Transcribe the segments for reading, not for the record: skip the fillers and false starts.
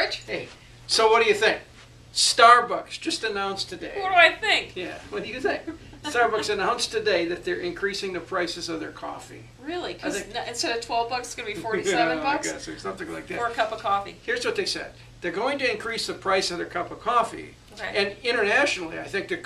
George. Hey, so what do you think? Starbucks just announced today. What do I think? Yeah, what do you think? Starbucks announced today that they're increasing the prices of their coffee. Really? Because instead of $12, it's going to be $47 Yeah, I guess, or something like that. for a cup of coffee. Here's what they said. They're going to increase the price of their cup of coffee. Okay. And internationally, I think the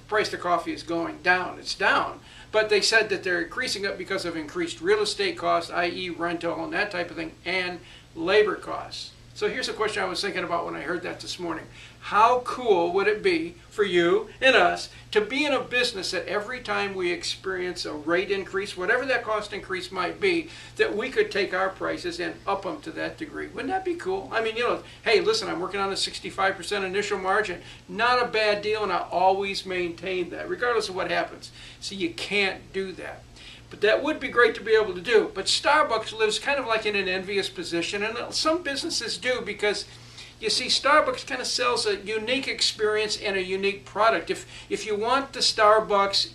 price of coffee is going down. It's down. But they said that they're increasing it because of increased real estate costs, i.e. rental and that type of thing, and labor costs. So here's a question I was thinking about when I heard that this morning. How cool would it be for you and us to be in a business that every time we experience a rate increase, whatever that cost increase might be, that we could take our prices and up them to that degree? Wouldn't that be cool? I mean, hey, listen, I'm working on a 65% initial margin. Not a bad deal, and I always maintain that, regardless of what happens. So you can't do that. But that would be great to be able to do. But Starbucks lives kind of like in an envious position, and some businesses do, because you see, Starbucks kind of sells a unique experience and a unique product. If you want the Starbucks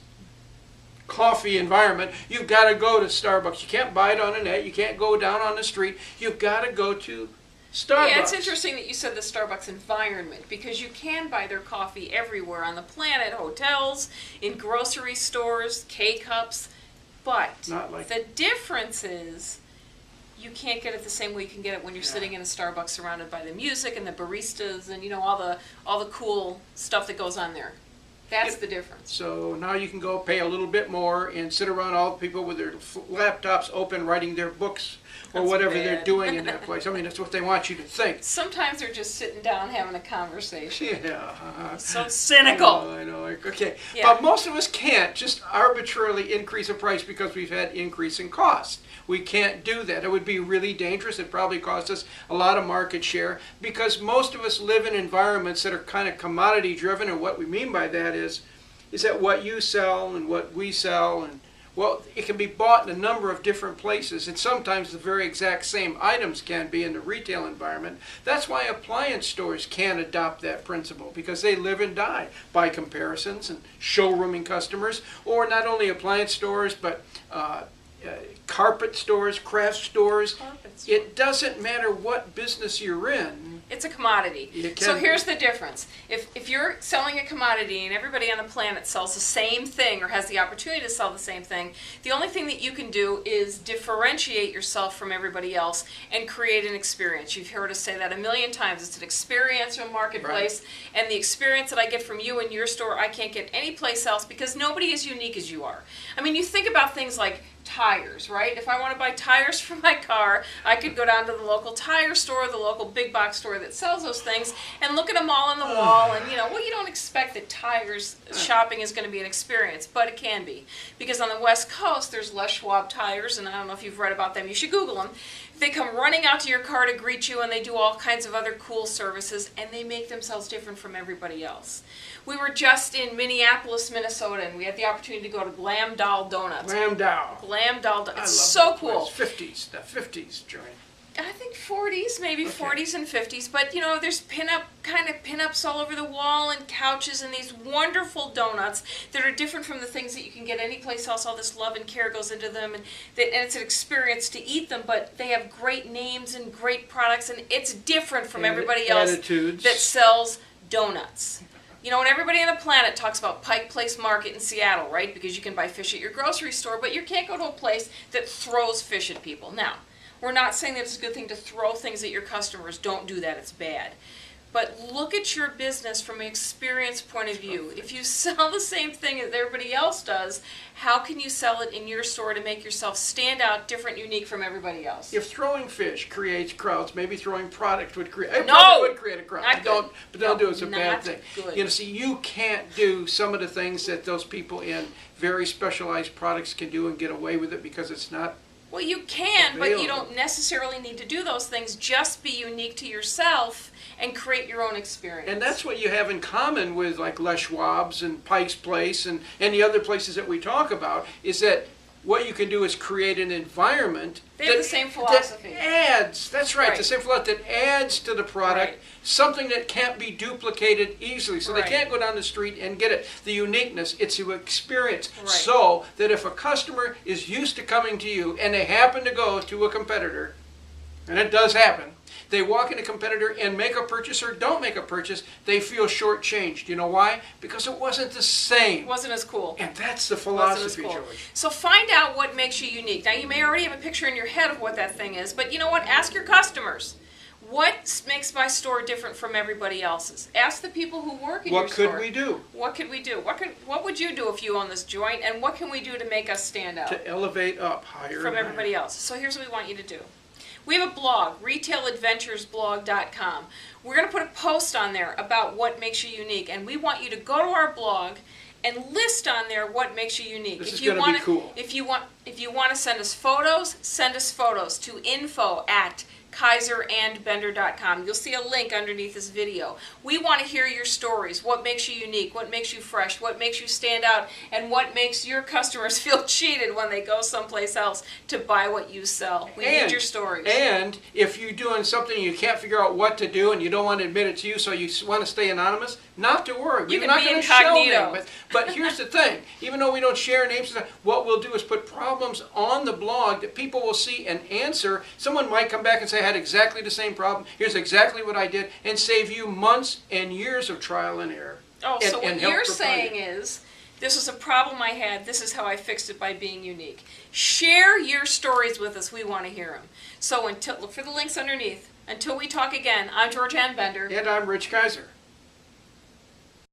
coffee environment, you've got to go to Starbucks. You can't buy it on the net. You can't go down on the street. You've got to go to Starbucks. Yeah, it's interesting that you said the Starbucks environment, because you can buy their coffee everywhere on the planet, hotels, in grocery stores, K-Cups. But the difference is you can't get it the same way you can get it when you're sitting in a Starbucks surrounded by the music and the baristas and all the cool stuff that goes on there. That's the difference. So now you can go pay a little bit more and sit around all the people with their laptops open writing their books or whatever they're doing in that place. I mean, that's what they want you to think. Sometimes they're just sitting down having a conversation. Yeah. So cynical. I know. Okay. Yeah. But most of us can't just arbitrarily increase a price because we've had increase in cost. We can't do that. It would be really dangerous. It probably cost us a lot of market share, because most of us live in environments that are kind of commodity driven, and what we mean by that is that what you sell and what we sell, and well, it can be bought in a number of different places, and sometimes the very exact same items can be in the retail environment. That's why appliance stores can adopt that principle, because they live and die by comparisons and showrooming customers. Or not only appliance stores, but carpet stores, craft stores. It doesn't matter what business you're in. It's a commodity. So here's the difference. If you're selling a commodity and everybody on the planet sells the same thing or has the opportunity to sell the same thing, the only thing that you can do is differentiate yourself from everybody else and create an experience. You've heard us say that a million times. It's an experiential marketplace, and the experience that I get from you in your store, I can't get anyplace else, because nobody is unique as you are. I mean, you think about things like tires, right? If I want to buy tires for my car, I could go down to the local tire store, the local big box store that sells those things, and look at them all on the wall, and you don't expect that tires shopping is going to be an experience, but it can be. Because on the West Coast, there's Les Schwab tires, and I don't know if you've read about them, you should Google them. They come running out to your car to greet you, and they do all kinds of other cool services, and they make themselves different from everybody else. We were just in Minneapolis, Minnesota, and we had the opportunity to go to Glam Doll Donuts. Glam Doll. Glam Doll Donuts. It's I love so cool. 50s, the 50s joint. I think 40s, maybe 40s and 50s, but there's pinups all over the wall, and couches, and these wonderful donuts that are different from the things that you can get anyplace else. All this love and care goes into them, and it's an experience to eat them, but they have great names and great products, and it's different from everybody else that sells donuts. And everybody on the planet talks about Pike Place Market in Seattle, right? Because you can buy fish at your grocery store, but you can't go to a place that throws fish at people. Now, we're not saying that it's a good thing to throw things at your customers. Don't do that. It's bad. But look at your business from an experience point of view. If you sell the same thing that everybody else does, how can you sell it in your store to make yourself stand out, different, unique from everybody else? If throwing fish creates crowds, maybe throwing product would create. Would create a crowd. Not good. Don't do it. It's a bad thing. Good. See, you can't do some of the things that those people in very specialized products can do and get away with it, because it's not. Well, you can, but you don't necessarily need to do those things. Just be unique to yourself and create your own experience. And that's what you have in common with like Les Schwab's and Pike's Place and the other places that we talk about, is that what you can do is create an environment They have the same philosophy. That adds, that's right, the same philosophy that adds to the product something that can't be duplicated easily. So they can't go down the street and get it. The uniqueness, it's an experience. So that if a customer is used to coming to you and they happen to go to a competitor, and it does happen, they walk in a competitor and make a purchase or don't make a purchase, they feel shortchanged. You know why? Because it wasn't the same. It wasn't as cool. And that's the philosophy, Cool. George. So find out what makes you unique. Now, you may already have a picture in your head of what that thing is, but you know what? Ask your customers. What makes my store different from everybody else's? Ask the people who work in your store. What could we do? What could we do? What would you do if you own this joint? And what can we do to make us stand out? To elevate up higher From everybody else. So here's what we want you to do. We have a blog, retailadventuresblog.com. We're going to put a post on there about what makes you unique, and we want you to go to our blog and list on there what makes you unique. This is going to be cool. If you want to send us photos to info@KIZERandBENDER.com. You'll see a link underneath this video. We want to hear your stories. What makes you unique? What makes you fresh? What makes you stand out? And what makes your customers feel cheated when they go someplace else to buy what you sell? We need your stories. And if you're doing something and you can't figure out what to do and you don't want to admit it to you, so you want to stay anonymous, not to worry. You We're can not be going to show incognito. names. But here's the thing. Even though we don't share names, what we'll do is put problems on the blog that people will see and answer. Someone might come back and say, I had exactly the same problem. Here's exactly what I did, and save you months and years of trial and error. Oh, and, so what and help you're refine saying it. is, this is a problem I had, this is how I fixed it by being unique. Share your stories with us, we want to hear them. So look for the links underneath. Until we talk again, I'm George Ann Bender. And I'm Rich KIZER.